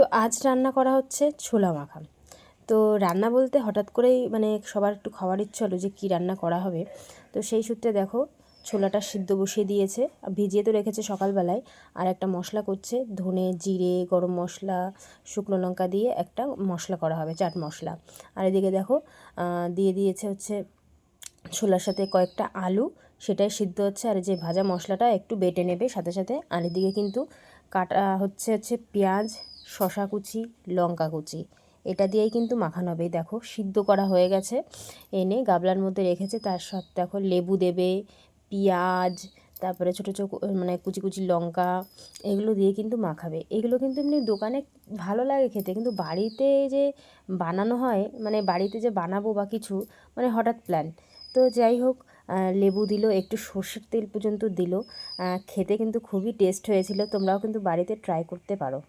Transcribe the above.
তো আজ রান্না করা হচ্ছে ছোলা মাখা। তো রান্না বলতে হঠাৎ করেই মানে সবার একটু খাওয়ার ইচ্ছে হলো যে কী রান্না করা হবে। তো সেই সূত্রে দেখো ছোলাটা সিদ্ধ বসিয়ে দিয়েছে, ভিজিয়ে তো রেখেছে সকালবেলায়। আর একটা মশলা করছে, ধনে জিরে গরম মশলা শুকনো লঙ্কা দিয়ে একটা মশলা করা হবে, চাট মশলা। আর এদিকে দেখো দিয়ে দিয়েছে হচ্ছে ছোলার সাথে কয়েকটা আলু, সেটাই সিদ্ধ হচ্ছে। আর যে ভাজা মশলাটা একটু বেটে নেবে সাথে সাথে। আর এদিকে কিন্তু কাটা হচ্ছে পেঁয়াজ, শশা কুচি, লঙ্কা কুচি, এটা দিয়েই কিন্তু মাখানো হবে। দেখো সিদ্ধ করা হয়ে গেছে, এনে গাবলার মধ্যে রেখেছে। তার সাথে দেখো লেবু দেবে, পেঁয়াজ, তারপরে ছোটো ছোটো মানে কুচি কুচি লঙ্কা, এগুলো দিয়ে কিন্তু মাখাবে। এগুলো কিন্তু এমনি দোকানে ভালো লাগে খেতে, কিন্তু বাড়িতে যে বানানো হয়, মানে বাড়িতে যে বানাবো বা কিছু, মানে হঠাৎ প্ল্যান। তো যাই হোক, লেবু দিল, একটু সর্ষের তেল পর্যন্ত দিল। খেতে কিন্তু খুবই টেস্ট হয়েছিল, তোমরাও কিন্তু বাড়িতে ট্রাই করতে পারো।